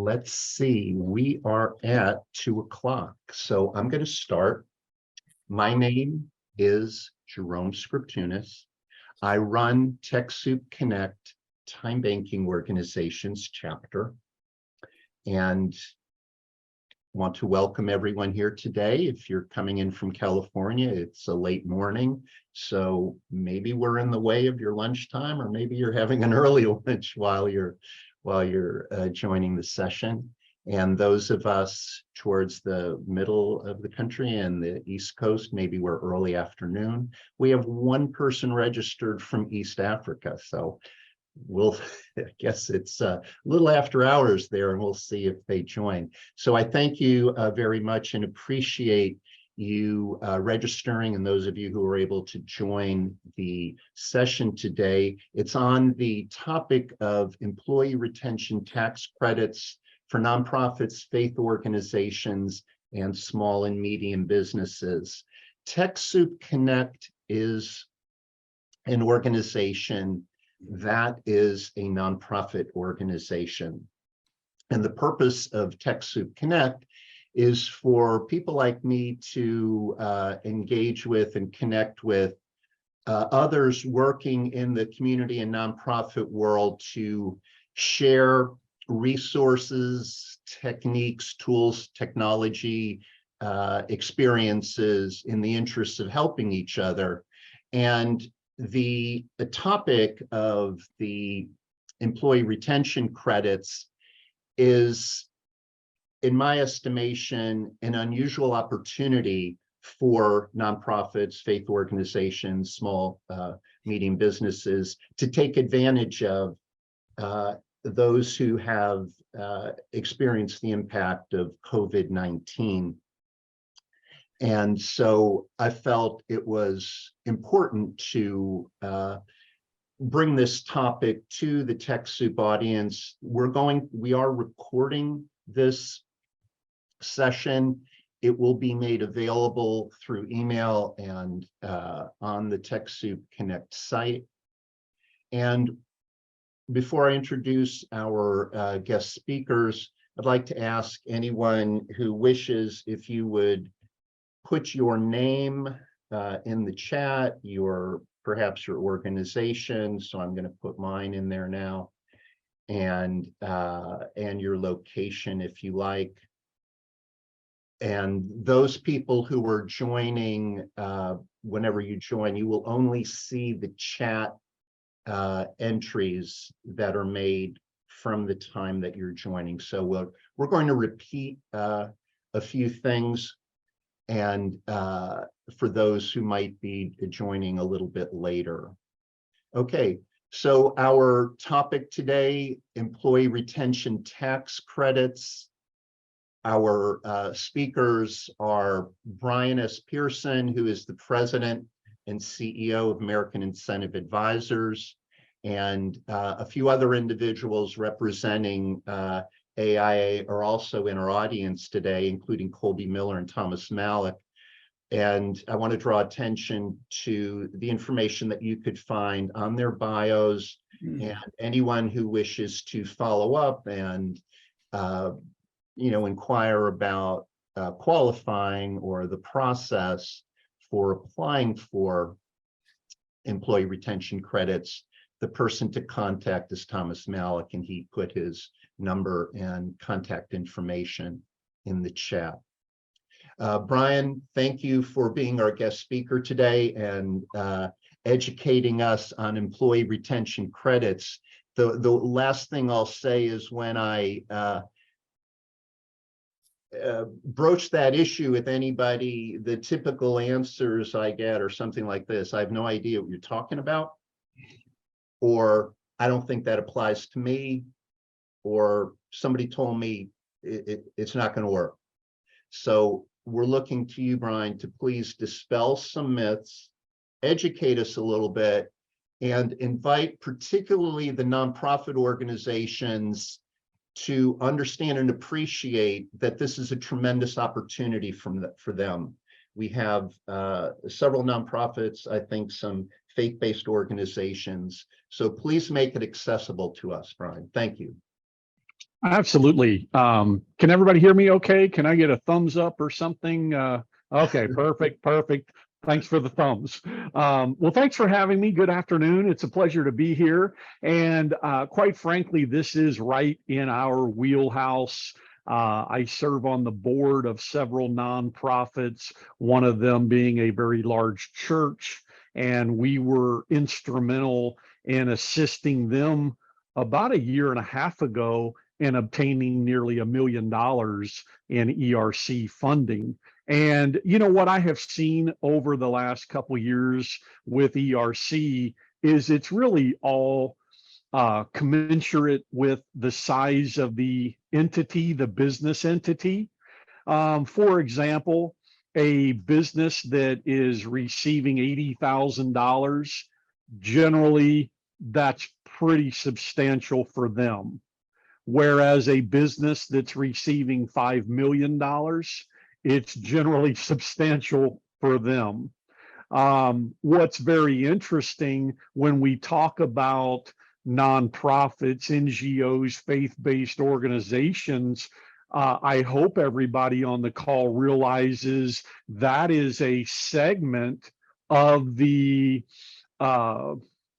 Let's see, we are at 2 o'clock. So I'm going to start. My name is Jerome Scriptunis. I run TechSoup Connect Time Banking Organizations chapter, and want to welcome everyone here today. If you're coming in from California, it's a late morning, so maybe we're in the way of your lunchtime, or maybe you're having an early lunch while you're joining the session. And those of us towards the middle of the country and the East Coast, maybe we're early afternoon. We have one person registered from East Africa, so I guess it's a little after hours there, and we'll see if they join. So I thank you very much and appreciate you registering, and those of you who are able to join the session today. It's on the topic of employee retention tax credits for nonprofits, faith organizations, and small and medium businesses. TechSoup Connect is an organization that is a nonprofit organization. And the purpose of TechSoup Connect is for people like me to engage with and connect with others working in the community and nonprofit world to share resources, techniques, tools, technology, experiences in the interests of helping each other. And the topic of the employee retention credits is, in my estimation, an unusual opportunity for nonprofits, faith organizations, small, medium businesses to take advantage of those who have experienced the impact of COVID-19. And so I felt it was important to bring this topic to the TechSoup audience. We are recording this session. It will be made available through email and on the TechSoup Connect site. And before I introduce our guest speakers, I'd like to ask anyone who wishes, if you would put your name in the chat, perhaps your organization. So I'm going to put mine in there now, and your location if you like. And those people who are joining, whenever you join, you will only see the chat entries that are made from the time that you're joining. So we're going to repeat a few things, and for those who might be joining a little bit later. Okay, so our topic today, employee retention tax credits. Our speakers are Brian S. Pearson, who is the president and CEO of American Incentive Advisors, and a few other individuals representing AIA are also in our audience today, including Colby Miller and Thomas Malik. And I want to draw attention to the information that you could find on their bios, and anyone who wishes to follow up and inquire about qualifying or the process for applying for employee retention credits. The person to contact is Thomas Malik, and he put his number and contact information in the chat. Brian, thank you for being our guest speaker today and educating us on employee retention credits. The last thing I'll say is, when I broach that issue with anybody, the typical answers I get are something like this: I have no idea what you're talking about, or I don't think that applies to me, or somebody told me it's not going to work. So we're looking to you, Brian, to please dispel some myths, educate us a little bit, and invite particularly the nonprofit organizations to understand and appreciate that this is a tremendous opportunity for them. We have several nonprofits, I think some faith-based organizations. So please make it accessible to us, Brian. Thank you. Absolutely. Can everybody hear me okay? Can I get a thumbs up or something? Okay, perfect, perfect. Thanks for the thumbs. Well, thanks for having me. Good afternoon. It's a pleasure to be here. And quite frankly, this is right in our wheelhouse. I serve on the board of several nonprofits, one of them being a very large church. And we were instrumental in assisting them about a year and a half ago and obtaining nearly $1 million in ERC funding. And you know what I have seen over the last couple of years with ERC is it's really all commensurate with the size of the entity, the business entity. For example, a business that is receiving $80,000, generally that's pretty substantial for them. Whereas a business that's receiving $5 million, it's generally substantial for them. What's very interesting when we talk about nonprofits, NGOs, faith-based organizations, I hope everybody on the call realizes that is a segment of the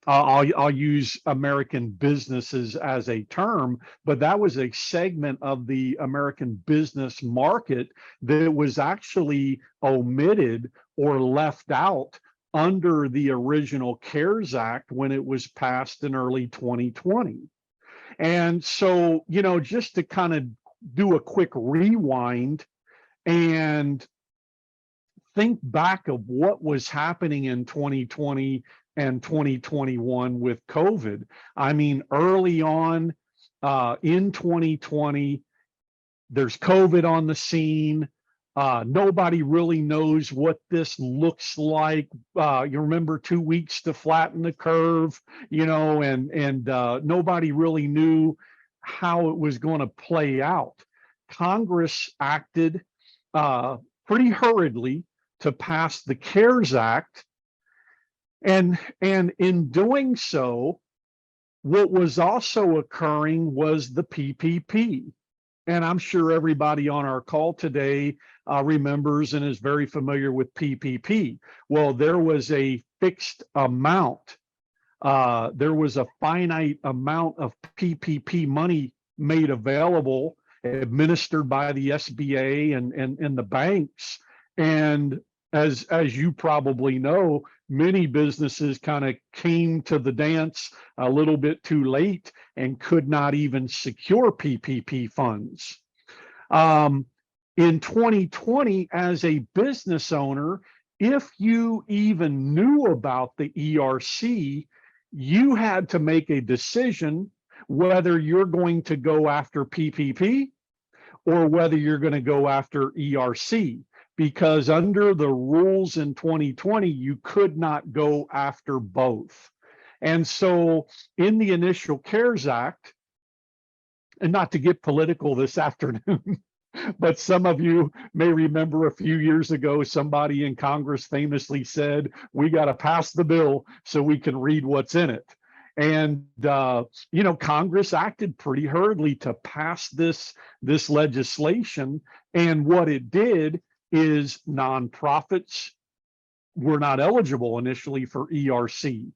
I'll use American businesses as a term, but that was a segment of the American business market that was actually omitted or left out under the original CARES Act when it was passed in early 2020. And so, you know, just to kind of do a quick rewind and think back of what was happening in 2020 and 2021 with COVID. I mean, early on in 2020, there's COVID on the scene. Nobody really knows what this looks like. You remember 2 weeks to flatten the curve, you know, and nobody really knew how it was going to play out. Congress acted pretty hurriedly to pass the CARES Act. And in doing so, what was also occurring was the PPP. And I'm sure everybody on our call today remembers and is very familiar with PPP. Well, there was a fixed amount. There was a finite amount of PPP money made available, administered by the SBA and the banks. And as you probably know, many businesses kind of came to the dance a little bit too late and could not even secure PPP funds. In 2020, as a business owner, if you even knew about the ERC, you had to make a decision whether you're going to go after PPP or whether you're going to go after ERC. Because under the rules in 2020, you could not go after both. And so in the initial CARES Act, and not to get political this afternoon, but some of you may remember a few years ago, somebody in Congress famously said, we got to pass the bill so we can read what's in it. And, you know, Congress acted pretty hurriedly to pass this legislation. And what it did is nonprofits were not eligible initially for ERC.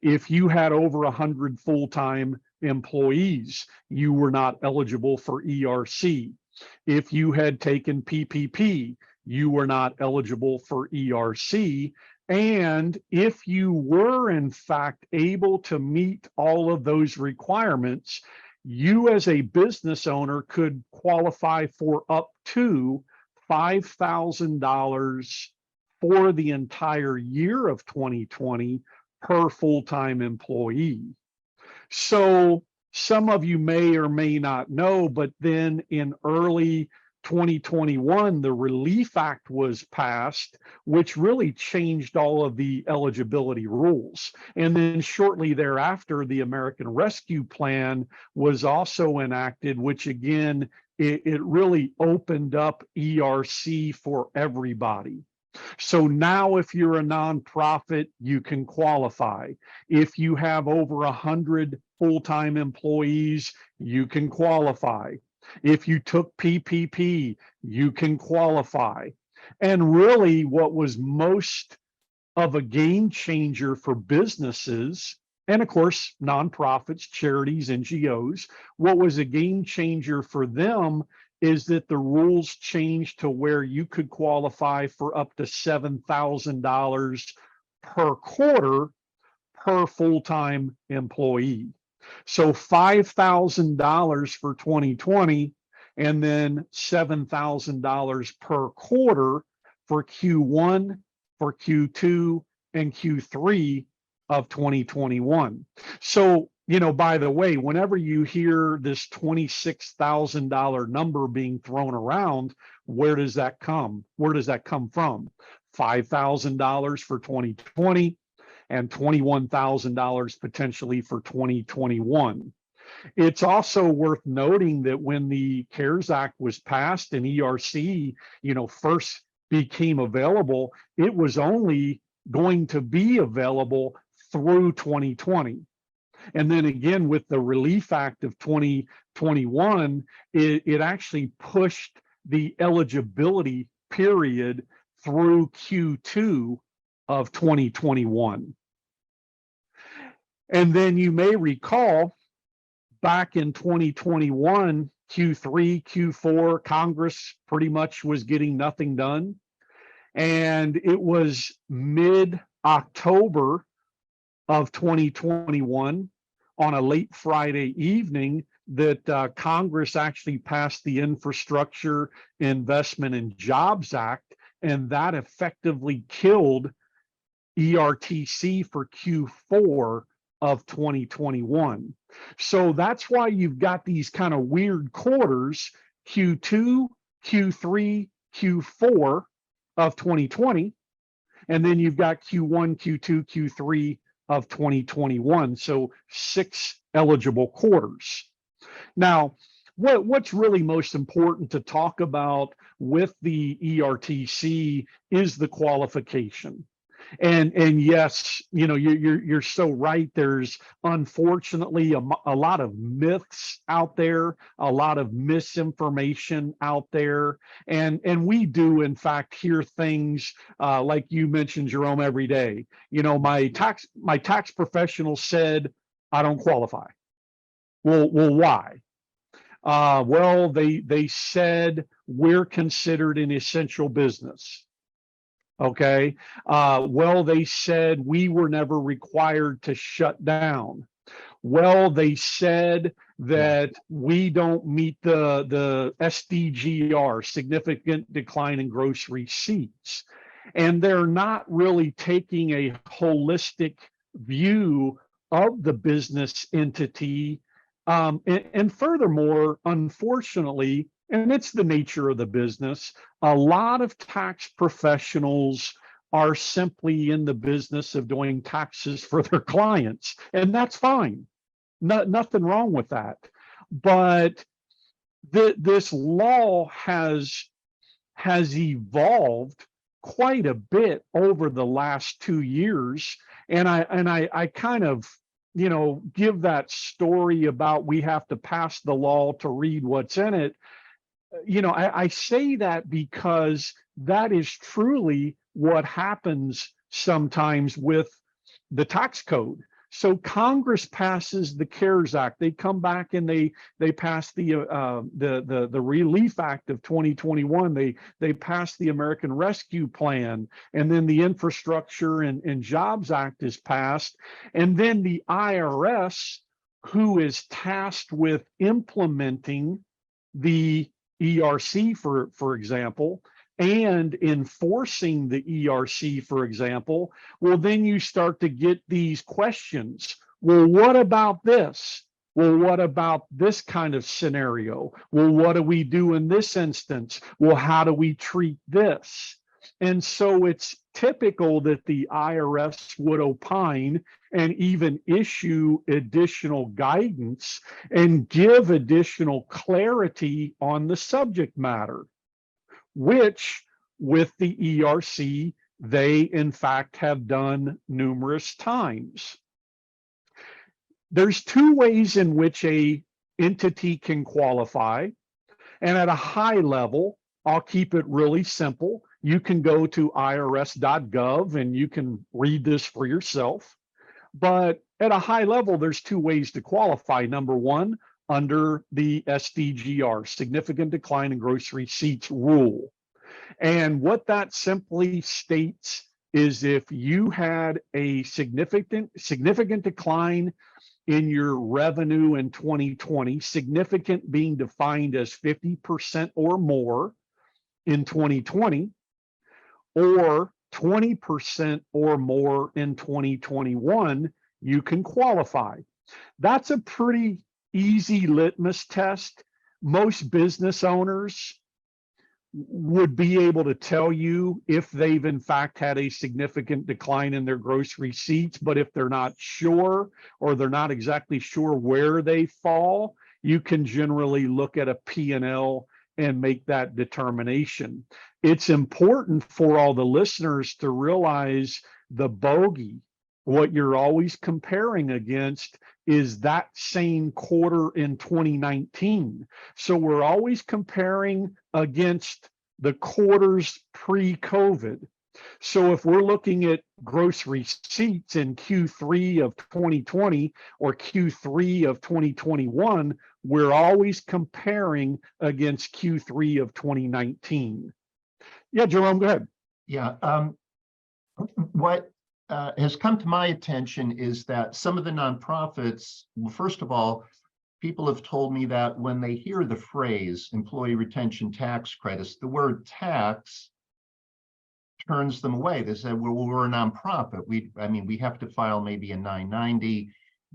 If you had over 100 full-time employees, you were not eligible for ERC. If you had taken PPP, you were not eligible for ERC. And if you were in fact able to meet all of those requirements, you as a business owner could qualify for up to $5,000 for the entire year of 2020 per full-time employee. So some of you may or may not know, but then in early 2021, the Relief Act was passed, which really changed all of the eligibility rules. And then shortly thereafter, the American Rescue Plan was also enacted, which again, it really opened up ERC for everybody. So now if you're a nonprofit, you can qualify. If you have over 100 full-time employees, you can qualify. If you took PPP, you can qualify. And really what was most of a game changer for businesses, and of course, nonprofits, charities, NGOs, what was a game changer for them is that the rules changed to where you could qualify for up to $7,000 per quarter per full-time employee. So $5,000 for 2020, and then $7,000 per quarter for Q1, for Q2, and Q3 of 2021. So, by the way, whenever you hear this $26,000 number being thrown around, where does that come? Where does that come from? $5,000 for 2020 and $21,000 potentially for 2021. It's also worth noting that when the CARES Act was passed and ERC, first became available, it was only going to be available through 2020. And then again, with the Relief Act of 2021, it actually pushed the eligibility period through Q2 of 2021. And then you may recall back in 2021, Q3, Q4, Congress pretty much was getting nothing done. And it was mid-October of 2021 on a late Friday evening that Congress actually passed the Infrastructure Investment and Jobs Act, and that effectively killed ERTC for Q4 of 2021. So that's why you've got these kind of weird quarters, Q2, Q3, Q4 of 2020, and then you've got Q1, Q2, Q3 of 2021. So 6 eligible quarters. Now, what's really most important to talk about with the ERTC is the qualification. And yes, you're so right. There's unfortunately a lot of myths out there, a lot of misinformation out there, and we do in fact hear things like you mentioned, Jerome, every day. My tax professional said I don't qualify. Well, why? Well, they said we're considered an essential business. Okay. Well, they said we were never required to shut down. Well, they said that we don't meet the SDGR, significant decline in gross receipts. And they're not really taking a holistic view of the business entity. And furthermore, unfortunately, and it's the nature of the business, a lot of tax professionals are simply in the business of doing taxes for their clients, and that's fine. Nothing wrong with that. But this law has evolved quite a bit over the last 2 years, and I kind of give that story about we have to pass the law to read what's in it. I say that because that is truly what happens sometimes with the tax code. So Congress passes the CARES Act. They come back and they pass the Relief Act of 2021. They pass the American Rescue Plan, and then the Infrastructure and Jobs Act is passed, and then the IRS, who is tasked with implementing the ERC, for example, and enforcing the ERC, for example, well, then you start to get these questions. Well, what about this? Well, what about this kind of scenario? Well, what do we do in this instance? Well, how do we treat this? And so it's typical that the IRS would opine and even issue additional guidance and give additional clarity on the subject matter, which with the ERC, they in fact have done numerous times. There's two ways in which a entity can qualify. And at a high level, I'll keep it really simple. You can go to irs.gov and you can read this for yourself. But at a high level, there's two ways to qualify. Number one, under the SDGR, significant decline in gross receipts rule. And what that simply states is if you had a significant decline in your revenue in 2020, significant being defined as 50% or more in 2020, or 20% or more in 2021, you can qualify. That's a pretty easy litmus test. Most business owners would be able to tell you if they've in fact had a significant decline in their gross receipts, but if they're not sure, or they're not exactly sure where they fall, you can generally look at a P&L and make that determination. It's important for all the listeners to realize the bogey, what you're always comparing against, is that same quarter in 2019. So we're always comparing against the quarters pre-COVID. So if we're looking at gross receipts in Q3 of 2020 or Q3 of 2021, we're always comparing against Q3 of 2019. Yeah, Jerome, go ahead. Yeah, what has come to my attention is that some of the nonprofits, well, first of all, people have told me that when they hear the phrase employee retention tax credits, the word tax turns them away. They say, well, we're a nonprofit. We have to file maybe a 990,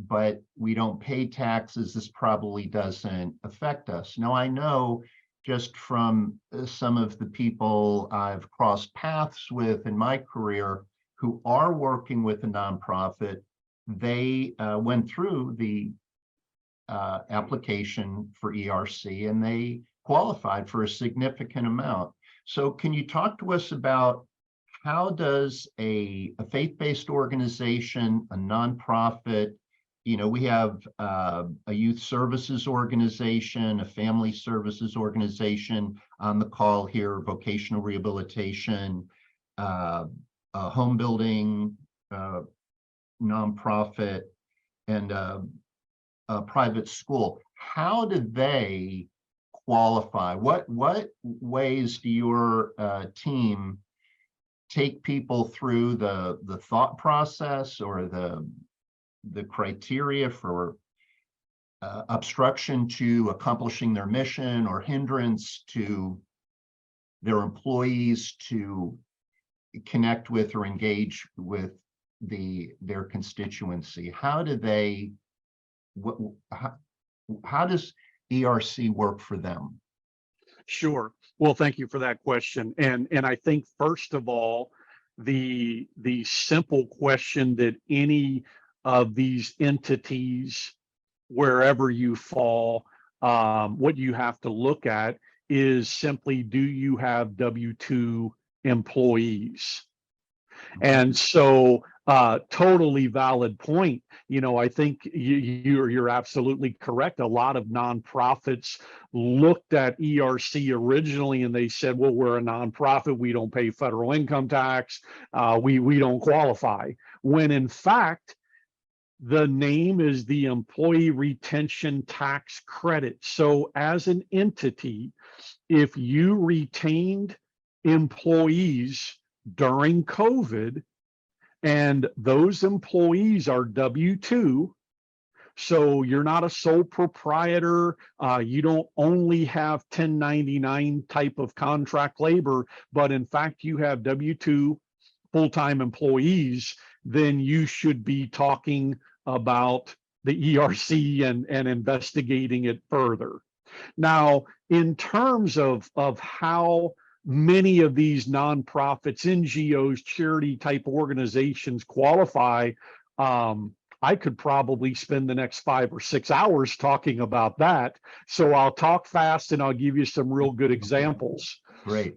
but we don't pay taxes. This probably doesn't affect us. Now, I know just from some of the people I've crossed paths with in my career who are working with a nonprofit, they went through the application for ERC and they qualified for a significant amount. So can you talk to us about how does a faith-based organization, a nonprofit, we have a youth services organization, a family services organization on the call here, vocational rehabilitation, a home building nonprofit, and a private school. How do they qualify? What ways do your team take people through the thought process or the criteria for obstruction to accomplishing their mission or hindrance to their employees to connect with or engage with their constituency? How do they, how does ERC work for them? Sure. Well, thank you for that question. And I think first of all, the simple question that any of these entities, wherever you fall, what you have to look at is simply, do you have W-2 employees? And so totally valid point. I think you're absolutely correct. A lot of nonprofits looked at ERC originally and they said, well, we're a nonprofit, we don't pay federal income tax, we don't qualify. When in fact, the name is the Employee Retention Tax Credit. So as an entity, if you retained employees during COVID, and those employees are W-2, so you're not a sole proprietor, you don't only have 1099 type of contract labor, but in fact you have W-2 full-time employees, then you should be talking about the ERC and investigating it further. Now, in terms of how many of these nonprofits, NGOs, charity type organizations qualify, I could probably spend the next 5 or 6 hours talking about that. So I'll talk fast and I'll give you some real good examples. Great.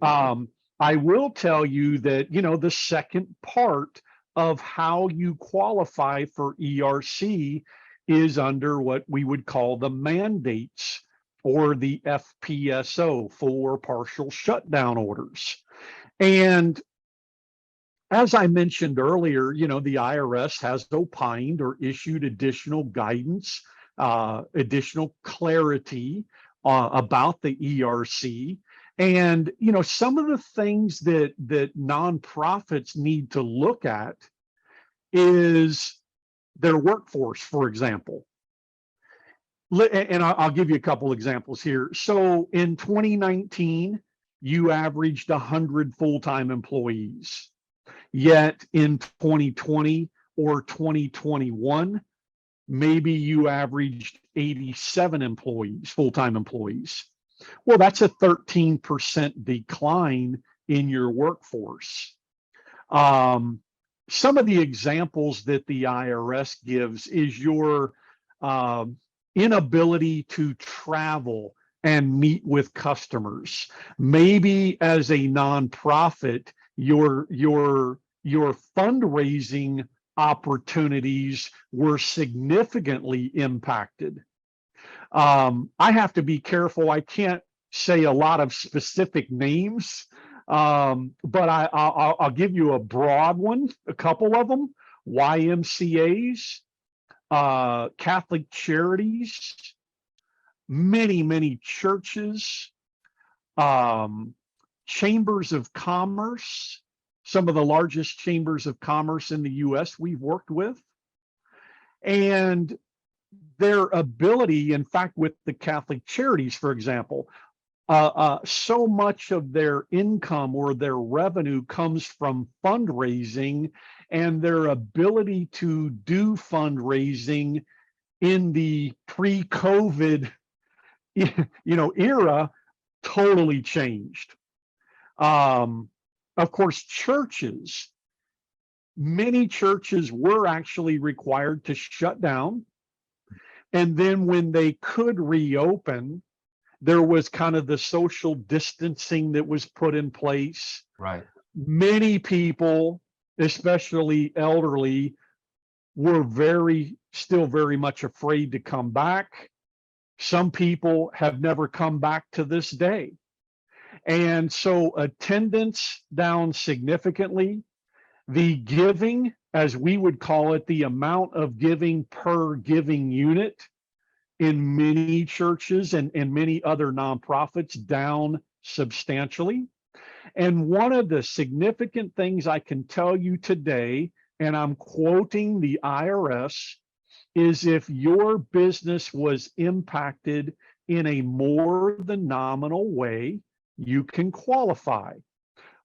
I will tell you that, the second part of how you qualify for ERC is under what we would call the mandates, or the FPSO, full or partial shutdown orders. And as I mentioned earlier, the IRS has opined or issued additional guidance, additional clarity about the ERC. And, some of the things that nonprofits need to look at is their workforce, for example. And I'll give you a couple examples here. So in 2019, you averaged 100 full-time employees. Yet in 2020 or 2021, maybe you averaged 87 employees, full-time employees. Well, that's a 13% decline in your workforce. Some of the examples that the IRS gives is your inability to travel and meet with customers. Maybe as a nonprofit, your fundraising opportunities were significantly impacted. I have to be careful. I can't say a lot of specific names, but I'll give you a broad one, a couple of them: YMCAs, Catholic charities, many churches, chambers of commerce, some of the largest chambers of commerce in the US we've worked with. And their ability, in fact, with the Catholic charities, for example, so much of their income or their revenue comes from fundraising, and their ability to do fundraising in the pre-COVID, era totally changed. Of course, churches, many churches were actually required to shut down. And then when they could reopen, there was kind of the social distancing that was put in place. Right. Many people, especially elderly, were still very much afraid to come back. Some people have never come back to this day. And so attendance down significantly. The giving, as we would call it, the amount of giving per giving unit in many churches and many other nonprofits, down substantially. And one of the significant things I can tell you today, and I'm quoting the IRS, is if your business was impacted in a more than nominal way, you can qualify.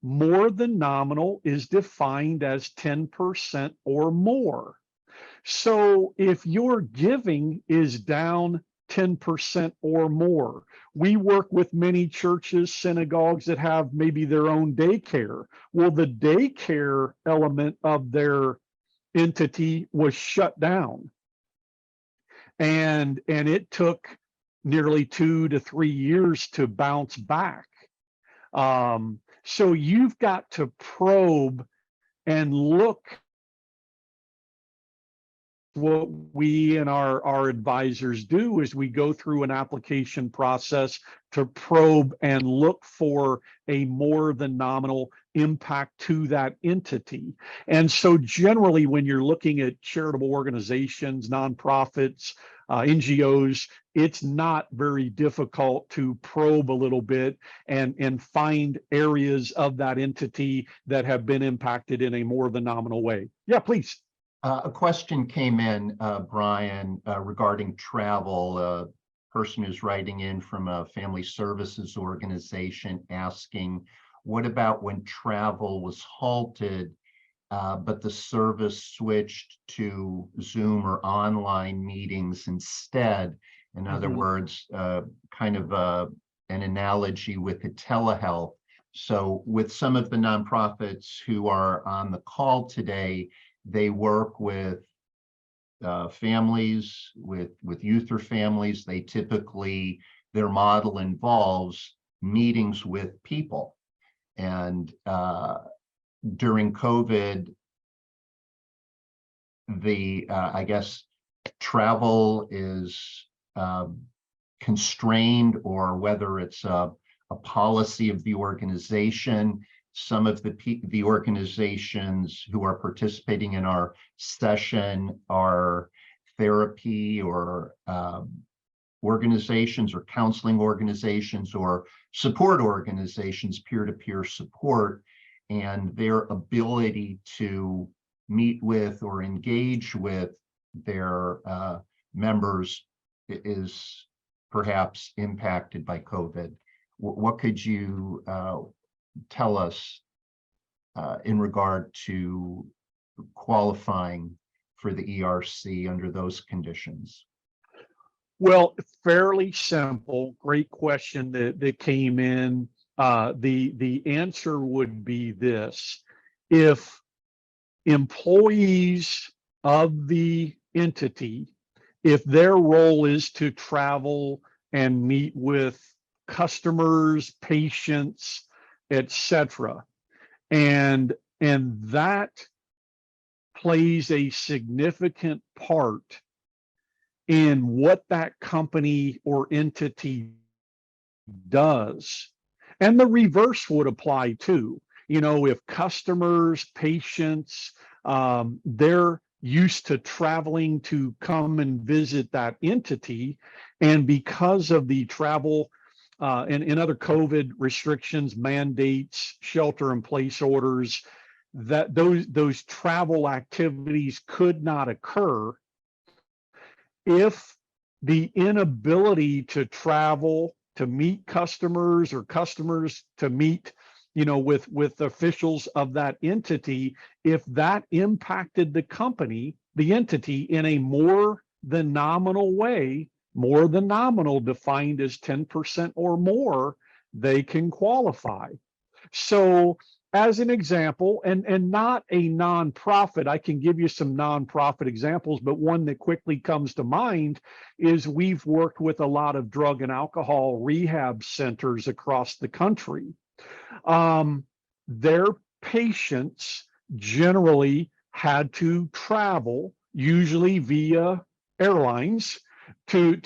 More than nominal is defined as 10% or more. So if your giving is down 10% or more, we work with many churches, synagogues that have maybe their own daycare. Well, the daycare element of their entity was shut down. And it took nearly 2 to 3 years to bounce back. So you've got to probe and look. What we and our advisors do is we go through an application process to probe and look for a more than nominal impact to that entity. And so generally, when you're looking at charitable organizations, nonprofits, NGOs, it's not very difficult to probe a little bit and find areas of that entity that have been impacted in a more than nominal way. Yeah, please. A question came in, Brian, regarding travel. A person who's writing in from a family services organization asking, what about when travel was halted, but the service switched to Zoom or online meetings instead? In other words, kind of an analogy with the telehealth. So with some of the nonprofits who are on the call today, they work with families, with youth or families. They typically, their model involves meetings with people. And during COVID, I guess travel is constrained, or whether it's a policy of the organization. Some of the organizations who are participating in our session are therapy or organizations, or counseling organizations, or support organizations, peer-to-peer support, and their ability to meet with or engage with their members is perhaps impacted by COVID. What could you tell us in regard to qualifying for the ERC under those conditions? Well, fairly simple. Great question that came in. The answer would be this: if employees of the entity, if their role is to travel and meet with customers, patients, etc., and that plays a significant part in what that company or entity does. And the reverse would apply too. You know, if customers, patients, they're used to traveling to come and visit that entity, and because of the travel and other COVID restrictions, mandates, shelter-in-place orders, that those travel activities could not occur. If the inability to travel to meet customers, or customers to meet, you know, with officials of that entity, if that impacted the company, the entity, in a more than nominal way, more than nominal defined as 10% or more, they can qualify. So as an example, and not a nonprofit, I can give you some nonprofit examples, but one that quickly comes to mind is we've worked with a lot of drug and alcohol rehab centers across the country. Their patients generally had to travel, usually via airlines, to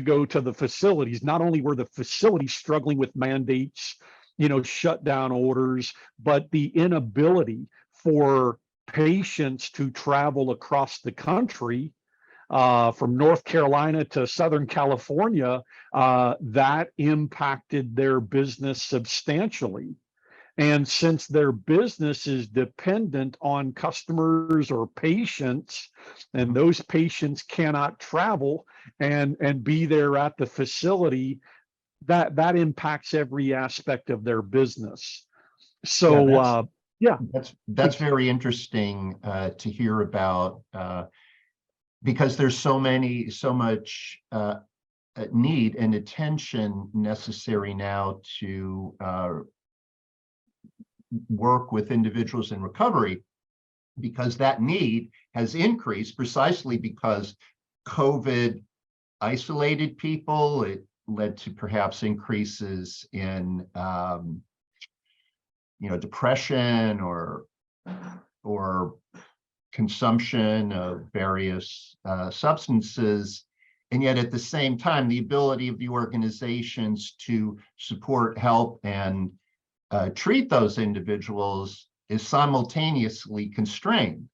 go to the facilities. Not only were the facilities struggling with mandates, you know, shutdown orders, but the inability for patients to travel across the country, from North Carolina to Southern California, that impacted their business substantially. And since their business is dependent on customers or patients, and those patients cannot travel and be there at the facility, that impacts every aspect of their business. So that's very interesting to hear about, because there's so much need and attention necessary now to work with individuals in recovery, because that need has increased precisely because COVID isolated people. It led to perhaps increases in depression or consumption of various substances. And yet at the same time, the ability of the organizations to support, help, and treat those individuals is simultaneously constrained.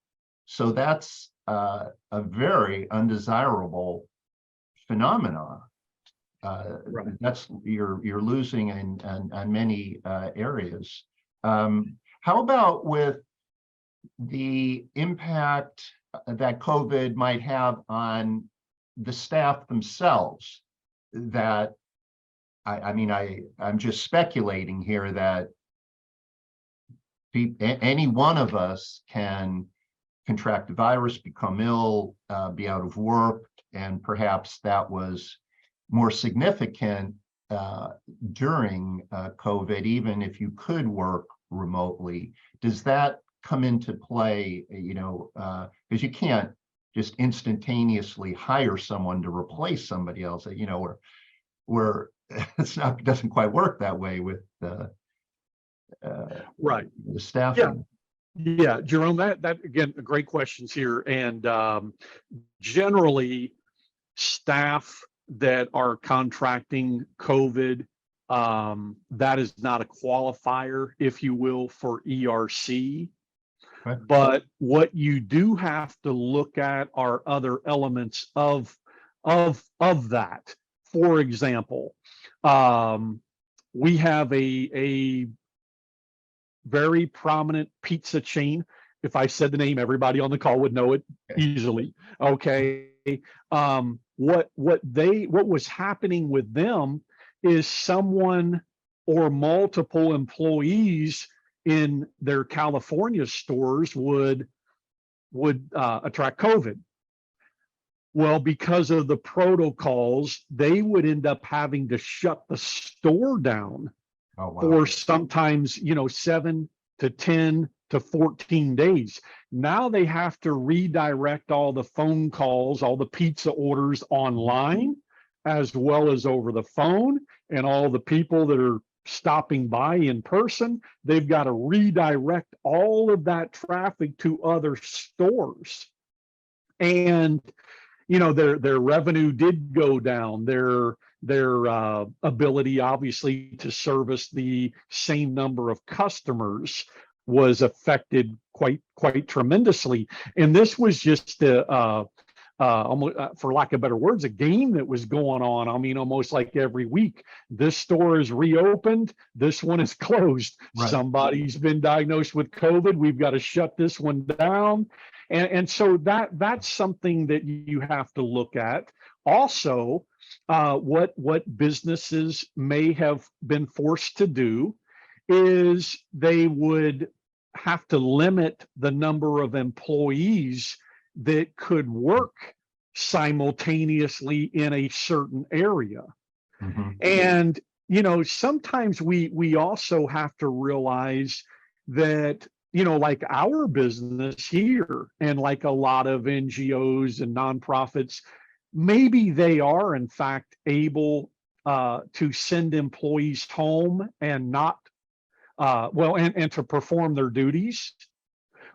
So that's a very undesirable phenomenon. Right. That's you're losing in many areas. How about with the impact that COVID might have on the staff themselves? That I'm just speculating here that any one of us can contract the virus, become ill, be out of work, and perhaps that was more significant during COVID, even if you could work remotely. Does that come into play, because you can't just instantaneously hire someone to replace somebody else, where it doesn't quite work that way with Right. the staffing? Yeah, Jerome, that again, great questions here. And generally, staff that are contracting COVID, that is not a qualifier, if you will, for ERC. Okay. But what you do have to look at are other elements of that. For example, we have a very prominent pizza chain. If I said the name, everybody on the call would know it easily. Okay. What was happening with them is someone or multiple employees in their California stores would attract COVID. Well, because of the protocols, they would end up having to shut the store down Oh, wow. for sometimes, 7 to 10 to 14 days. Now they have to redirect all the phone calls, all the pizza orders online, as well as over the phone, and all the people that are stopping by in person. They've got to redirect all of that traffic to other stores. And their revenue did go down. Their ability, obviously, to service the same number of customers was affected quite tremendously. And this was just almost, for lack of better words, a game that was going on. I mean, almost like every week, this store is reopened, this one is closed. Right. Somebody's been diagnosed with COVID. We've got to shut this one down. And so that's something that you have to look at. Also, what businesses may have been forced to do is they would have to limit the number of employees that could work simultaneously in a certain area. Mm-hmm. And sometimes we also have to realize that like our business here, and like a lot of NGOs and nonprofits, maybe they are in fact able to send employees home and not and to perform their duties.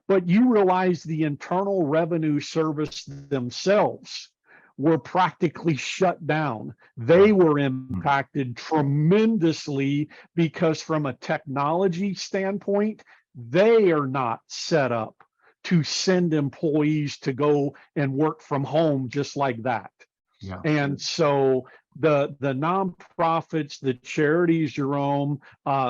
But you realize the Internal Revenue Service themselves were practically shut down. They were impacted tremendously because from a technology standpoint, they are not set up to send employees to go and work from home just like that. Yeah. And so the nonprofits, the charities, Jerome,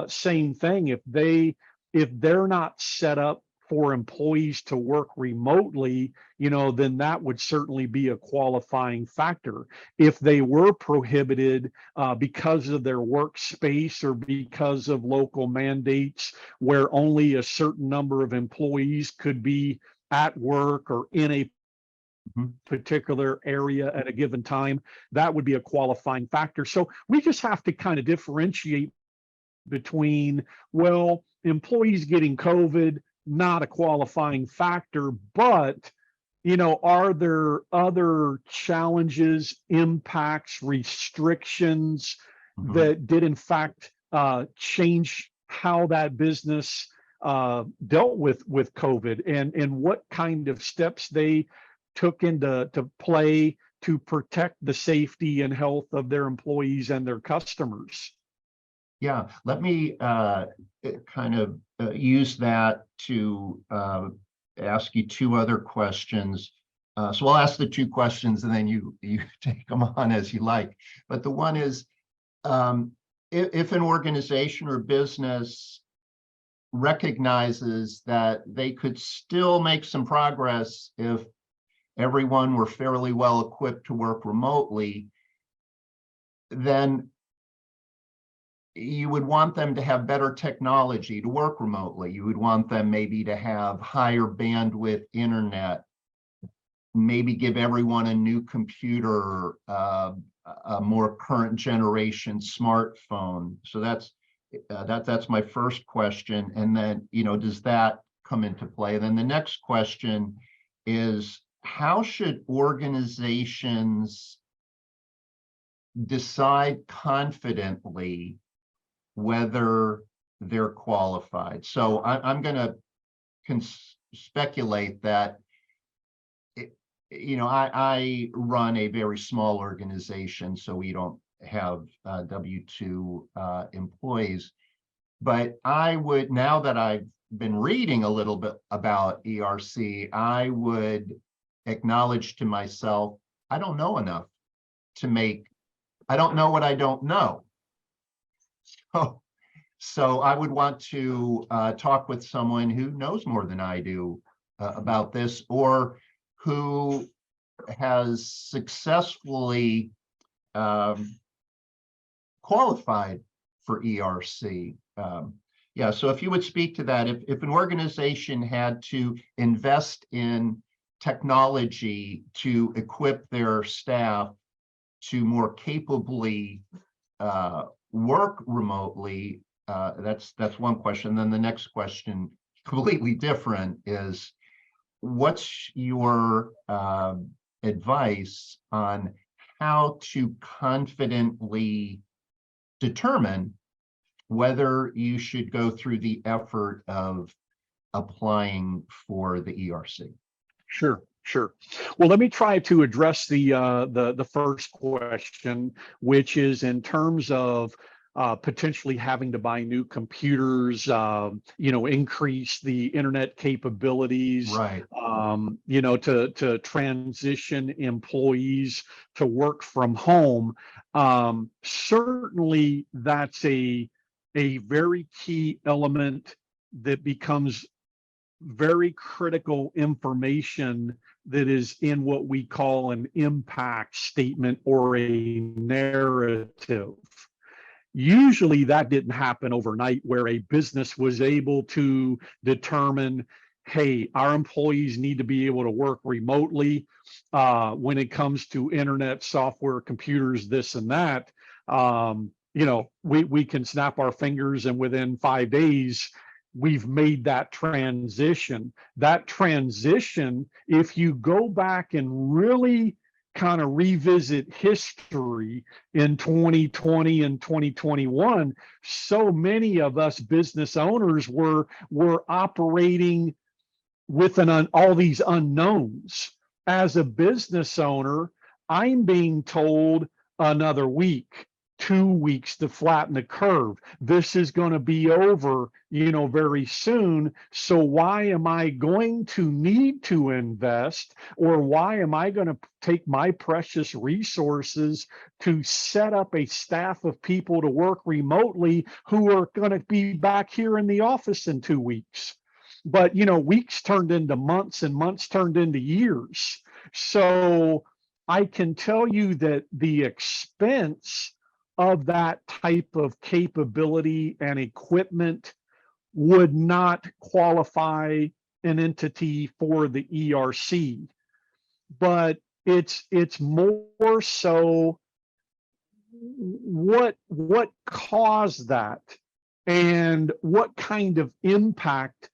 same thing. If they're not set up for employees to work remotely, then that would certainly be a qualifying factor. If they were prohibited because of their workspace or because of local mandates where only a certain number of employees could be at work or in a particular area at a given time, that would be a qualifying factor. So we just have to kind of differentiate between, well, employees getting COVID, not a qualifying factor, but are there other challenges, impacts, restrictions that did in fact change how that business dealt with COVID, and what kind of steps they took into play to protect the safety and health of their employees and their customers? Yeah, let me kind of use that to ask you two other questions. So I'll ask the two questions and then you take them on as you like. But the one is, if an organization or business recognizes that they could still make some progress if everyone were fairly well equipped to work remotely, then you would want them to have better technology to work remotely. You would want them maybe to have higher bandwidth internet, maybe give everyone a new computer, a more current generation smartphone. So that's my first question. And then, does that come into play? Then the next question is, how should organizations decide confidently whether they're qualified. So I'm going to speculate that, I run a very small organization, so we don't have W-2 employees. But I would, now that I've been reading a little bit about ERC, I would acknowledge to myself, I don't know enough to make, I don't know what I don't know. So I would want to talk with someone who knows more than I do about this, or who has successfully qualified for ERC. Yeah, so if you would speak to that, if an organization had to invest in technology to equip their staff to more capably work remotely, that's one question. Then the next question, completely different, is what's your advice on how to confidently determine whether you should go through the effort of applying for the ERC? Sure, sure. Well, let me try to address the first question, which is in terms of potentially having to buy new computers, increase the internet capabilities, Right. to transition employees to work from home. Certainly, that's a very key element that becomes very critical information that is in what we call an impact statement or a narrative. Usually that didn't happen overnight, where a business was able to determine, hey, our employees need to be able to work remotely when it comes to internet, software, computers, this and that. We can snap our fingers and within 5 days, we've made that transition. That transition, if you go back and really kind of revisit history in 2020 and 2021, so many of us business owners were operating with all these unknowns. As a business owner, I'm being told another week, 2 weeks to flatten the curve. This is going to be over, very soon. So why am I going to need to invest, or why am I going to take my precious resources to set up a staff of people to work remotely who are going to be back here in the office in 2 weeks? But, weeks turned into months and months turned into years. So I can tell you that the expense of that type of capability and equipment would not qualify an entity for the ERC. But it's more so what caused that, and what kind of impact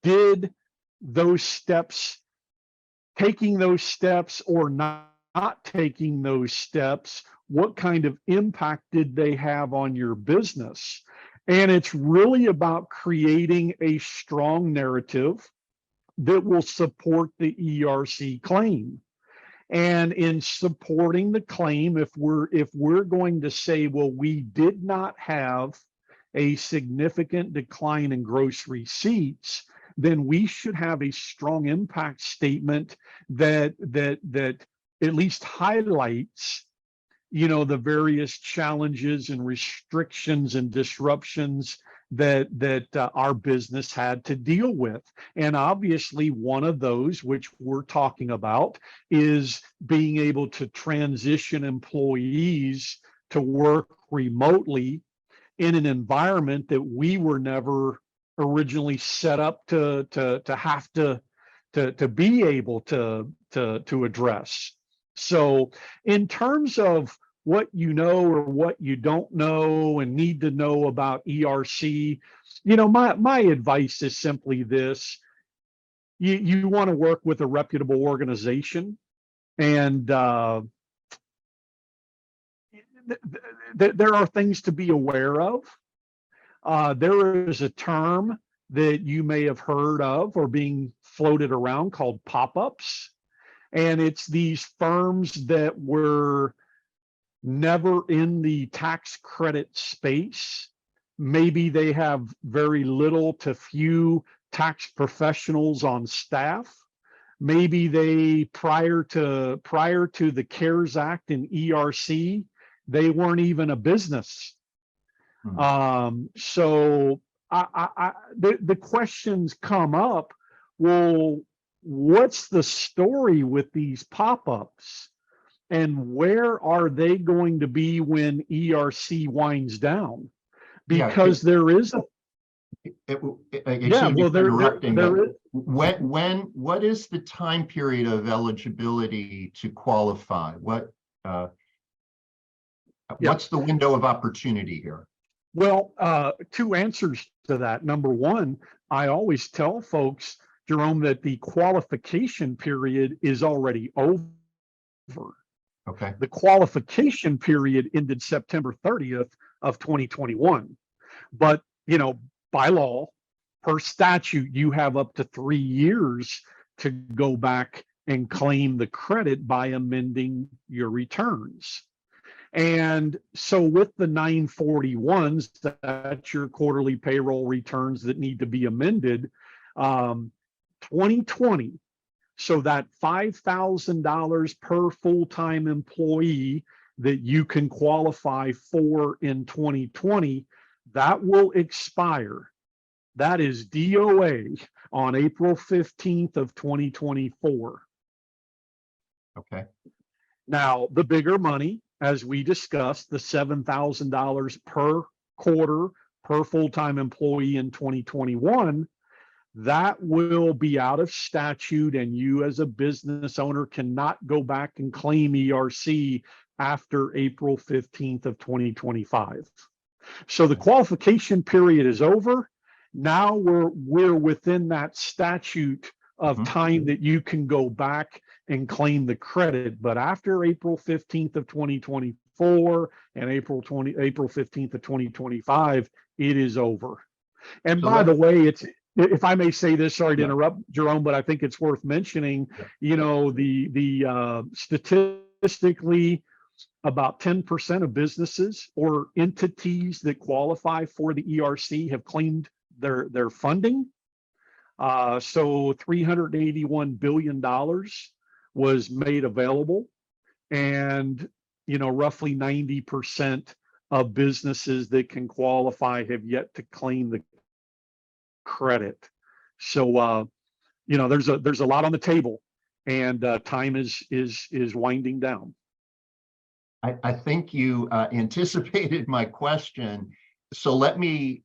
did those steps, taking those steps or not taking those steps, what kind of impact did they have on your business? And it's really about creating a strong narrative that will support the ERC claim. And in supporting the claim, if we're going to say, well, we did not have a significant decline in gross receipts, then we should have a strong impact statement that at least highlights, the various challenges and restrictions and disruptions that our business had to deal with. And obviously one of those, which we're talking about, is being able to transition employees to work remotely in an environment that we were never originally set up to have to be able to address. So in terms of what you know or what you don't know and need to know about ERC, my advice is simply this: you want to work with a reputable organization, and there are things to be aware of. There is a term that you may have heard of or being floated around called pop-ups. And it's these firms that were never in the tax credit space. Maybe they have very little to few tax professionals on staff. Maybe they prior to the CARES Act and ERC, they weren't even a business. So the questions come up, well, what's the story with these pop-ups? And where are they going to be when ERC winds down? Because there is a excuse me for interrupting, there but is, what is the time period of eligibility to qualify? What's the window of opportunity here? Well, two answers to that. Number one, I always tell folks, Jerome, that the qualification period is already over. Okay. The qualification period ended September 30th of 2021. But, by law, per statute, you have up to 3 years to go back and claim the credit by amending your returns. And so with the 941s, that's your quarterly payroll returns that need to be amended, 2020. So that $5,000 per full-time employee that you can qualify for in 2020, that will expire. That is DOA on April 15th of 2024. Okay. Now, the bigger money, as we discussed, the $7,000 per quarter per full-time employee in 2021, that will be out of statute, and you as a business owner cannot go back and claim ERC after April 15th of 2025. So the qualification period is over. Now we're within that statute of time that you can go back and claim the credit. But after April 15th of 2024 and April 15th of 2025, it is over. And by the way, if I may say this, sorry to interrupt, Jerome, but I think it's worth mentioning, the statistically, about 10% of businesses or entities that qualify for the ERC have claimed their funding. So $381 billion was made available, and roughly 90% of businesses that can qualify have yet to claim the credit. So there's a lot on the table, and time is winding down. I think you anticipated my question, so let me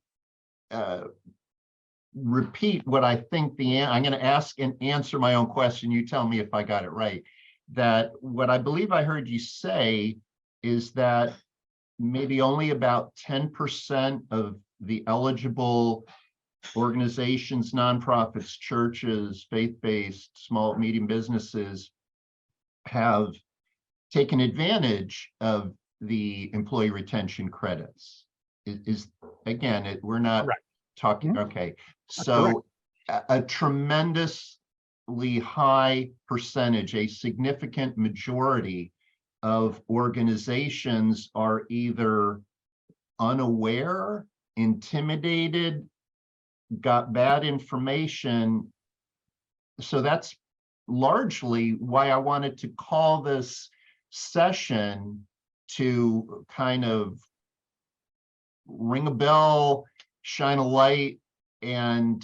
repeat what I think I'm going to ask and answer my own question. You tell me if I got it right. That what I believe I heard you say is that maybe only about 10% of the eligible organizations, nonprofits, churches, faith-based, small, medium businesses have taken advantage of the employee retention credits. Again, we're not talking, okay. So a tremendously high percentage, a significant majority of organizations are either unaware, intimidated, got bad information. So that's largely why I wanted to call this session, to kind of ring a bell, shine a light, and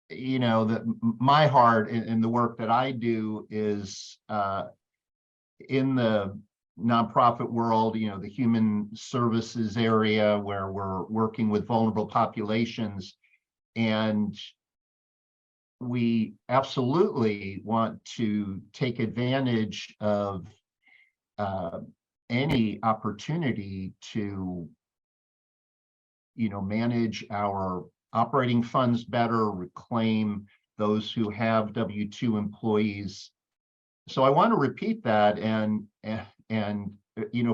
that my heart in the work that I do is in the nonprofit world, the human services area, where we're working with vulnerable populations, and we absolutely want to take advantage of any opportunity to manage our operating funds better, reclaim those who have W-2 employees. So I want to repeat that, and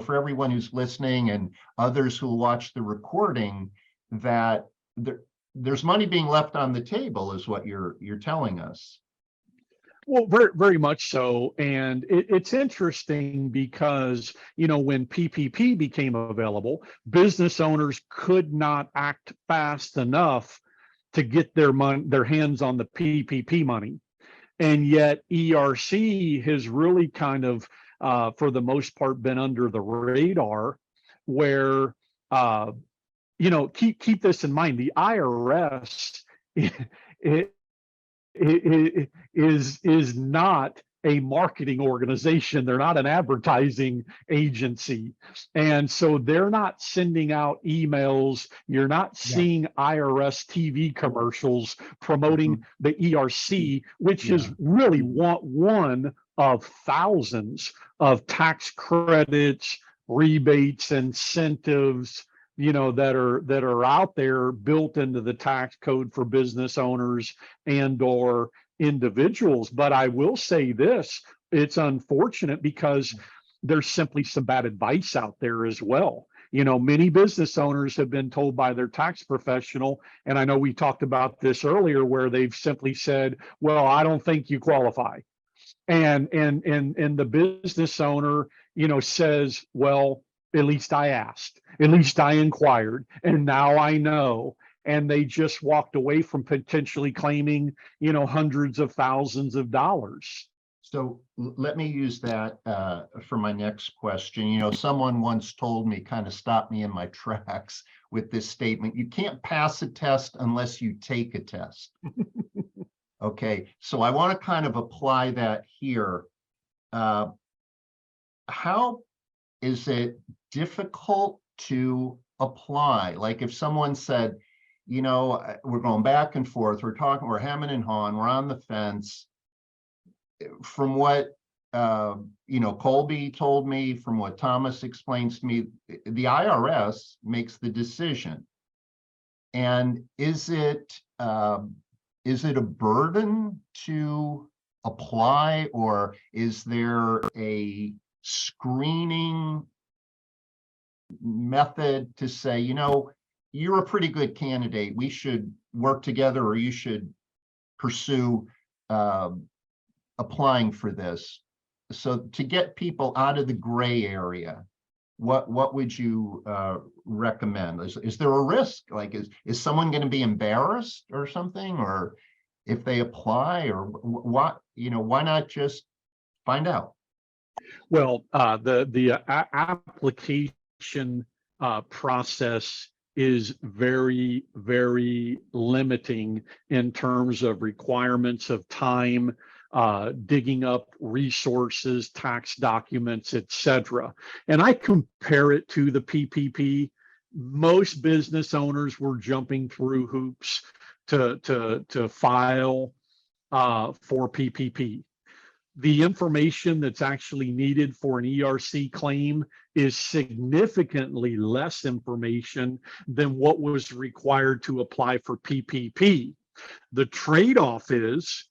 for everyone who's listening and others who will watch the recording, that there's money being left on the table, is what you're telling us. Well, very, very much so. And it's interesting because, when PPP became available, business owners could not act fast enough to get their hands on the PPP money. And yet ERC has really kind of, for the most part, been under the radar, where, keep this in mind, the IRS is not a marketing organization. They're not an advertising agency. And so they're not sending out emails. You're not seeing IRS TV commercials promoting the ERC, which is really one of thousands of tax credits, rebates, incentives, that are out there built into the tax code for business owners and or individuals. But I will say this, it's unfortunate because there's simply some bad advice out there as well. Many business owners have been told by their tax professional, and I know we talked about this earlier, where they've simply said, well, I don't think you qualify. And the business owner, says, well, at least I asked, at least I inquired, and now I know. And they just walked away from potentially claiming, hundreds of thousands of dollars. So let me use that for my next question. Someone once told me, kind of stopped me in my tracks with this statement: you can't pass a test unless you take a test. Okay, so I want to kind of apply that here. How is it difficult to apply? Like if someone said, we're going back and forth, we're talking, we're hemming and hawing, we're on the fence. From what Colby told me, from what Thomas explains to me, the IRS makes the decision. And is it a burden to apply, or is there a screening method to say, you're a pretty good candidate, we should work together, or you should pursue applying for this? So to get people out of the gray area, what would you recommend? Is there a risk? Like, is someone going to be embarrassed or something? Or if they apply, or what, why not just find out? Well, the application process is very, very limiting in terms of requirements of time, digging up resources, tax documents, etc. And I compare it to the PPP. Most business owners were jumping through hoops to file for PPP. The information that's actually needed for an ERC claim is significantly less information than what was required to apply for PPP. The trade-off is,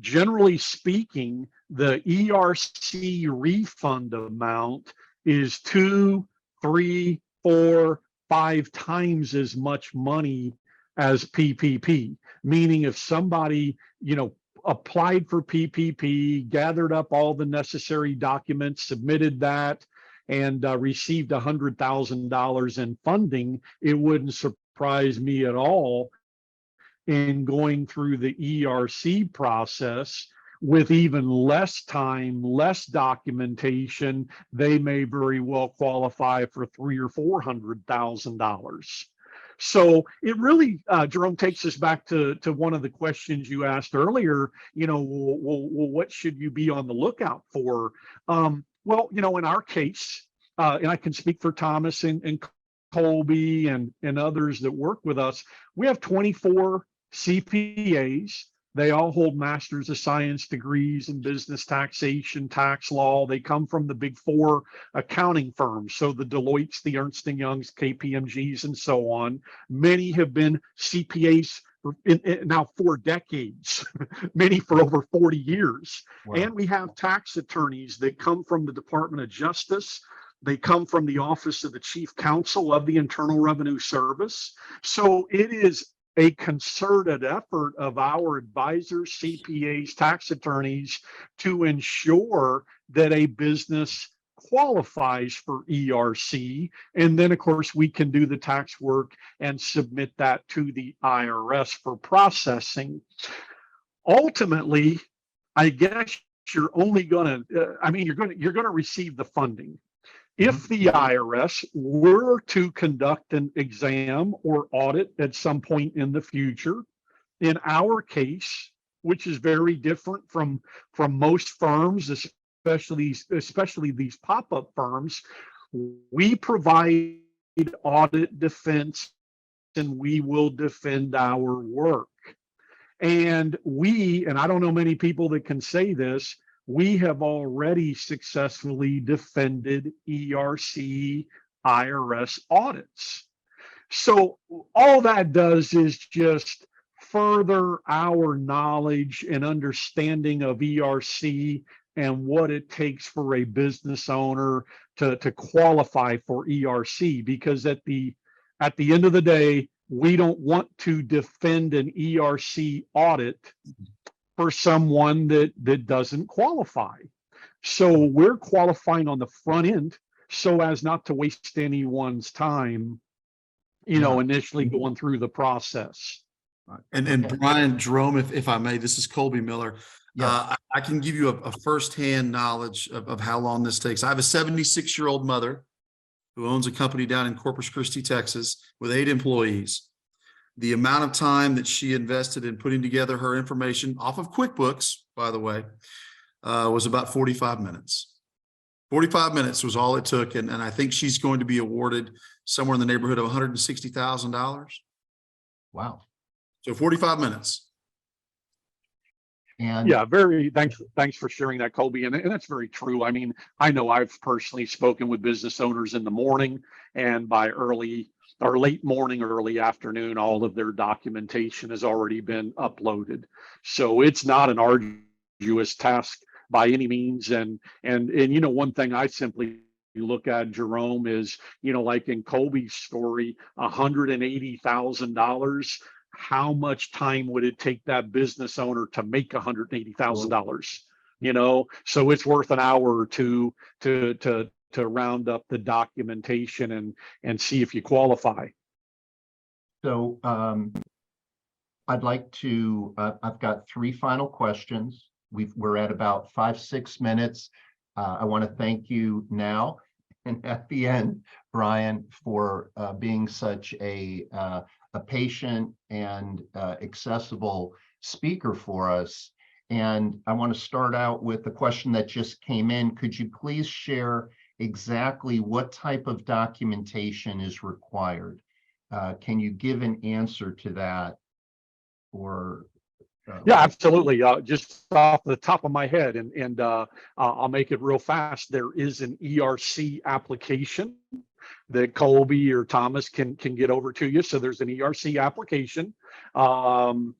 generally speaking, the ERC refund amount is 2, 3, 4, 5 times as much money as PPP. Meaning if somebody, applied for PPP, gathered up all the necessary documents, submitted that, and received $100,000 in funding, it wouldn't surprise me at all, in going through the ERC process with even less time, less documentation, they may very well qualify for $300,000 or $400,000. So it really, Jerome, takes us back to one of the questions you asked earlier. What should you be on the lookout for? Well, in our case, and I can speak for Thomas and Colby and others that work with us, we have 24 CPAs. They all hold Masters of Science degrees in business taxation, tax law. They come from the big 4 accounting firms. So the Deloittes, the Ernst & Youngs, KPMGs, and so on. Many have been CPAs now 4 decades, many for over 40 years. Wow. And we have tax attorneys that come from the Department of Justice, They come from the Office of the Chief Counsel of the Internal Revenue Service. So it is a concerted effort of our advisors, CPAs, tax attorneys to ensure that a business qualifies for ERC. And then, of course, we can do the tax work and submit that to the IRS for processing. Ultimately, I guess you're only going to, you're going to receive the funding. If the IRS were to conduct an exam or audit at some point in the future, in our case, which is very different from most firms, especially these pop-up firms, we provide audit defense and we will defend our work. And I don't know many people that can say this, we have already successfully defended ERC IRS audits. So all that does is just further our knowledge and understanding of ERC and what it takes for a business owner to qualify for ERC, because at the end of the day, we don't want to defend an ERC audit for someone that doesn't qualify. So we're qualifying on the front end so as not to waste anyone's time, initially going through the process. And Brian, Jerome, if I may, this is Colby Miller. Yes. I can give you a firsthand knowledge of how long this takes. I have a 76-year-old mother who owns a company down in Corpus Christi, Texas, with 8 employees. The amount of time that she invested in putting together her information off of QuickBooks, by the way, was about 45 minutes. 45 minutes was all it took. And I think she's going to be awarded somewhere in the neighborhood of $160,000. Wow. So 45 minutes. And Yeah, thanks for sharing that, Colby. And that's very true. I mean, I know I've personally spoken with business owners in the morning, and by late morning, early afternoon, all of their documentation has already been uploaded. So it's not an arduous task by any means. And one thing I simply look at, Jerome, is, like in Colby's story, $180,000. How much time would it take that business owner to make $180,000? So it's worth an hour or two to round up the documentation and see if you qualify. so I'd like to, I've got 3 final questions. We're at about 5-6 minutes. I want to thank you now and at the end, Brian, for being such a patient and accessible speaker for us. And I want to start out with the question that just came in. Could you please share exactly what type of documentation is required? Can you give an answer to that? Or yeah, absolutely. Just off the top of my head, and I'll make it real fast. There is an ERC application that Colby or Thomas can get over to you. So there's an ERC application. I'm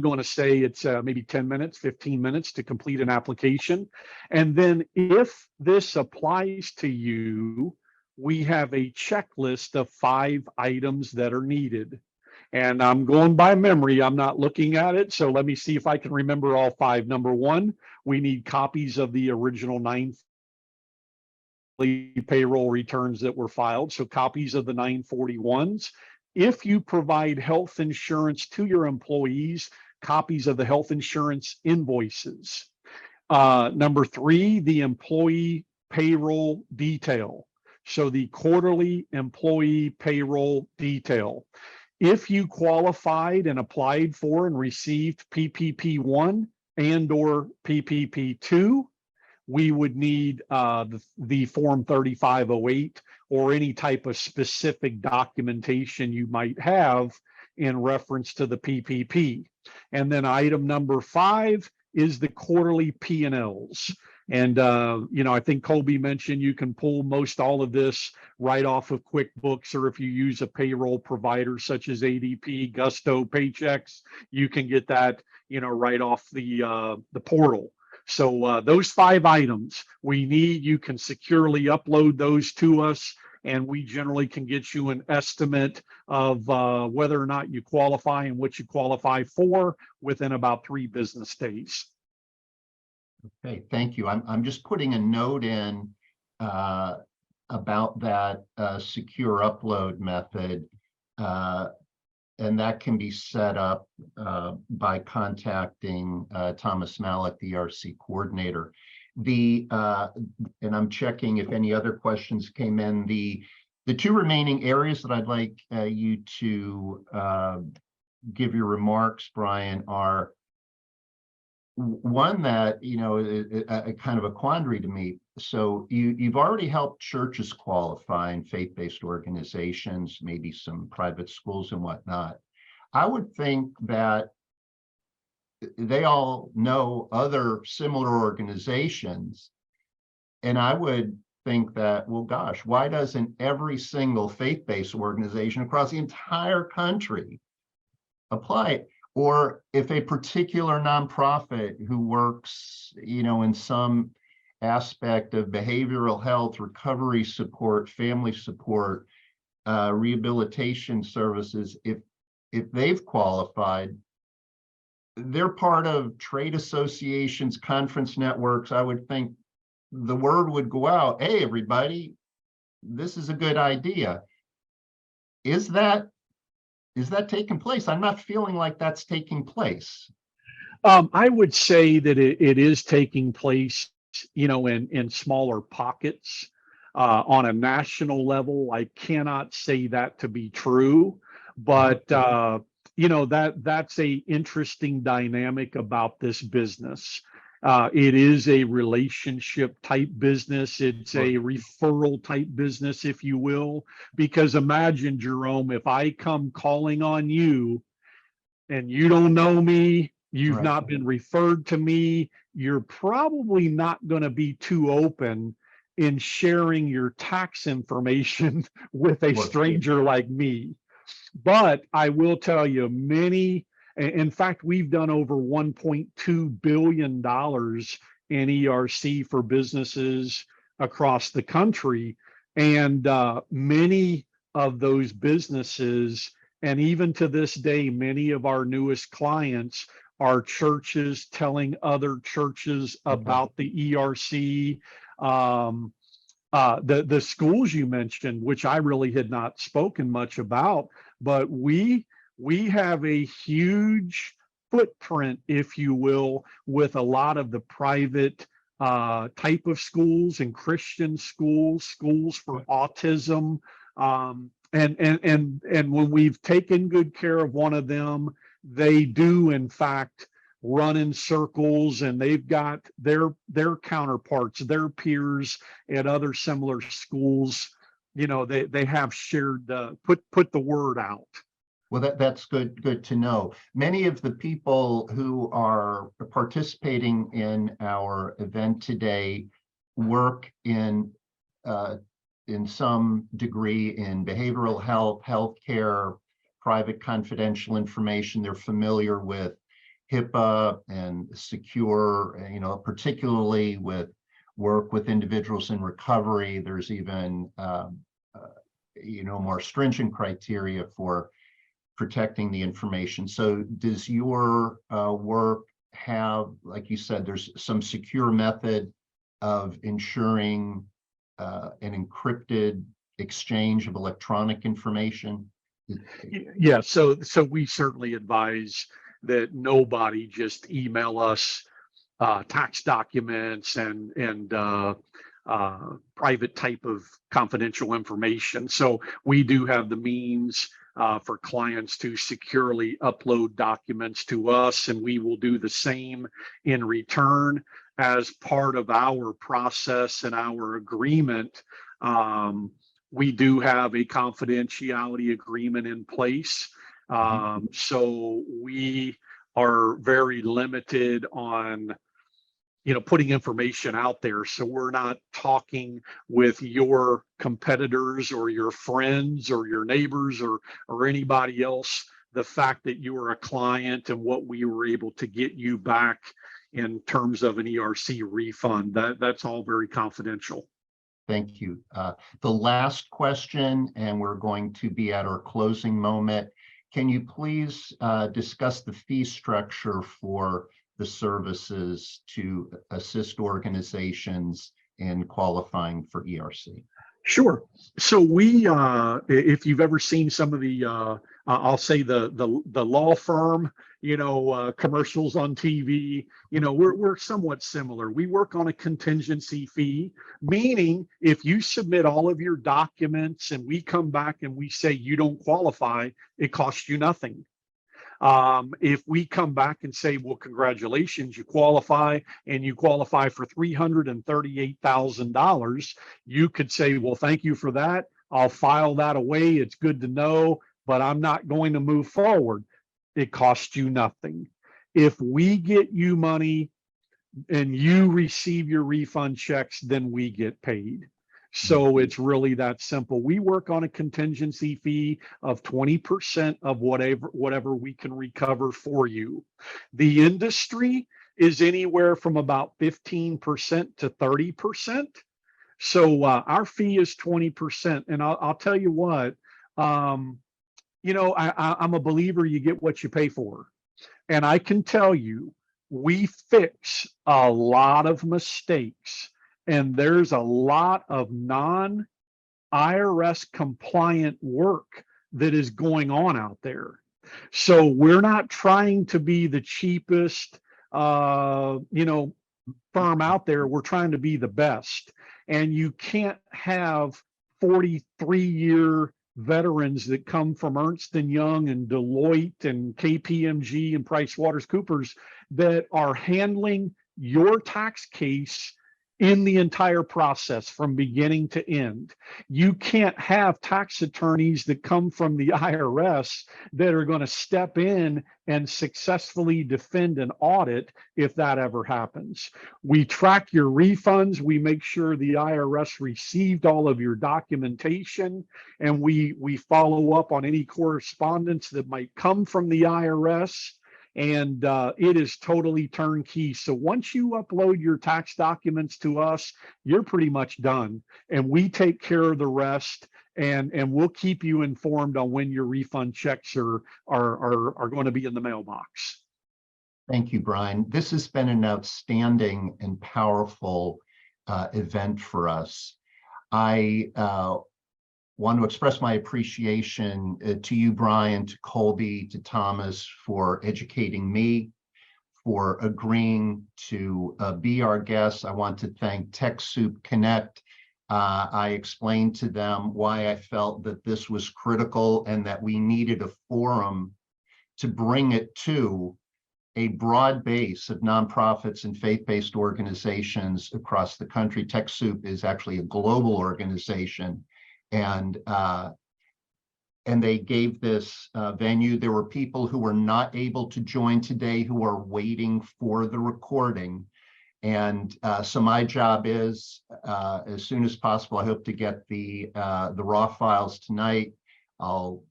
going to say it's maybe 10 minutes, 15 minutes to complete an application. And then if this applies to you, we have a checklist of 5 items that are needed. And I'm going by memory. I'm not looking at it. So let me see if I can remember all 5. Number 1, we need copies of the original 9 payroll returns that were filed. So copies of the 941s. If you provide health insurance to your employees, copies of the health insurance invoices. Number 3, the employee payroll detail. So the quarterly employee payroll detail. If you qualified and applied for and received PPP1 and or PPP2, we would need the Form 3508 or any type of specific documentation you might have in reference to the PPP. And then item number 5 is the quarterly P&Ls. And, I think Colby mentioned you can pull most all of this right off of QuickBooks, or if you use a payroll provider such as ADP, Gusto, Paychex, you can get that, right off the portal. So those 5 items we need, you can securely upload those to us, and we generally can get you an estimate of whether or not you qualify and what you qualify for within about 3 business days. Okay, thank you. I'm just putting a note in about that secure upload method. And that can be set up by contacting Thomas Malik, the ERTC coordinator. And I'm checking if any other questions came in. The 2 remaining areas that I'd like you to give your remarks, Brian, are one that, you know, a kind of a quandary to me. So you've already helped churches qualify and faith-based organizations, maybe some private schools and whatnot. I would think that they all know other similar organizations. And I would think that, well, gosh, why doesn't every single faith-based organization across the entire country apply it? Or if a particular nonprofit who works, you know, in some aspect of behavioral health, recovery support, family support, rehabilitation services, if they've qualified, they're part of trade associations, conference networks. I would think the word would go out, hey, everybody, this is a good idea. Is that taking place? I'm not feeling like that's taking place. I would say that it is taking place, you know, in smaller pockets. On a national level, I cannot say that to be true, but you know, that's a interesting dynamic about this business. It is a relationship type business. It's a referral type business, if you will, because imagine, Jerome, if I come calling on you and you don't know me, you've Right. not been referred to me, you're probably not going to be too open in sharing your tax information with a stranger like me. But I will tell you, in fact, we've done over $1.2 billion in ERC for businesses across the country. And many of those businesses, and even to this day, many of our newest clients are churches telling other churches about the ERC. The schools you mentioned, which I really had not spoken much about, but we have a huge footprint, if you will, with a lot of the private type of schools and Christian schools for autism. And when we've taken good care of one of them, they do in fact run in circles, and they've got their counterparts, their peers at other similar schools. You know, they have shared put the word out. Well, that's good to know. Many of the people who are participating in our event today work in some degree in behavioral health, healthcare, private confidential information. They're familiar with HIPAA and secure, you know, particularly with work with individuals in recovery. There's even, you know, more stringent criteria for protecting the information. So does your work have, like you said, there's some secure method of ensuring an encrypted exchange of electronic information? Yeah, so we certainly advise that nobody just email us tax documents and private type of confidential information. So we do have the means for clients to securely upload documents to us, and we will do the same in return. As part of our process and our agreement, we do have a confidentiality agreement in place. So we are very limited on, you know, putting information out there. So we're not talking with your competitors or your friends or your neighbors or anybody else. The fact that you are a client and what we were able to get you back in terms of an ERC refund. That's all very confidential. Thank you. The last question, and we're going to be at our closing moment. Can you please discuss the fee structure for the services to assist organizations in qualifying for ERC? Sure. So we, if you've ever seen some of the, I'll say the law firm, commercials on TV, we're somewhat similar. We work on a contingency fee, meaning if you submit all of your documents and we come back and we say you don't qualify, it costs you nothing. If we come back and say, well, congratulations, you qualify, and you qualify for $338,000, you could say, well, thank you for that. I'll file that away. It's good to know, but I'm not going to move forward. It costs you nothing. If we get you money and you receive your refund checks, then we get paid. So it's really that simple. We work on a contingency fee of 20% of whatever we can recover for you. The industry is anywhere from about 15% to 30%. So our fee is 20%. And I'll tell you what, I'm a believer you get what you pay for. And I can tell you, we fix a lot of mistakes. And there's a lot of non-IRS compliant work that is going on out there. So we're not trying to be the cheapest, firm out there. We're trying to be the best. And you can't have 43-year veterans that come from Ernst & Young and Deloitte and KPMG and PricewaterhouseCoopers that are handling your tax case in the entire process from beginning to end. You can't have tax attorneys that come from the IRS that are going to step in and successfully defend an audit if that ever happens. We track your refunds. We make sure the IRS received all of your documentation, and we follow up on any correspondence that might come from the IRS. And it is totally turnkey. So once you upload your tax documents to us, you're pretty much done. And we take care of the rest, and we'll keep you informed on when your refund checks are going to be in the mailbox. Thank you, Brian. This has been an outstanding and powerful event for us. I want to express my appreciation to you, Brian, to Colby, to Thomas for educating me, for agreeing to be our guests. I want to thank TechSoup Connect. I explained to them why I felt that this was critical and that we needed a forum to bring it to a broad base of nonprofits and faith-based organizations across the country. TechSoup is actually a global organization. And they gave this venue. There were people who were not able to join today who are waiting for the recording. And so my job is, as soon as possible, I hope to get the raw files tonight. I'll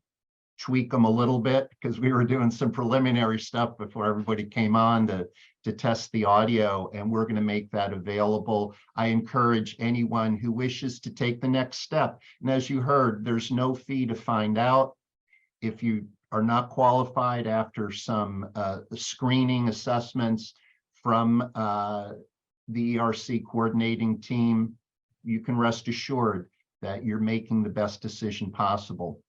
tweak them a little bit because we were doing some preliminary stuff before everybody came on to test the audio, and we're going to make that available. I encourage anyone who wishes to take the next step. And as you heard, there's no fee to find out. If you are not qualified after some screening assessments from the ERC coordinating team, you can rest assured that you're making the best decision possible.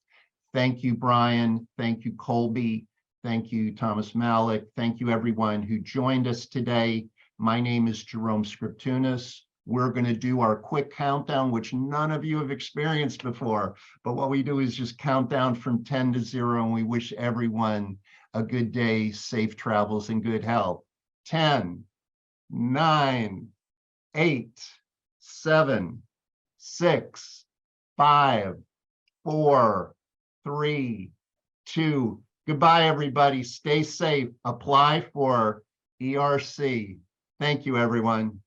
Thank you, Brian. Thank you, Colby. Thank you, Thomas Malik. Thank you, everyone who joined us today. My name is Jerome Scriptunas. We're going to do our quick countdown, which none of you have experienced before. But what we do is just count down from 10 to 0, and we wish everyone a good day, safe travels, and good health. 10, 9, 8, 7, 6, 5, 4, 3, 2. Goodbye, everybody. Stay safe. Apply for ERC. Thank you, everyone.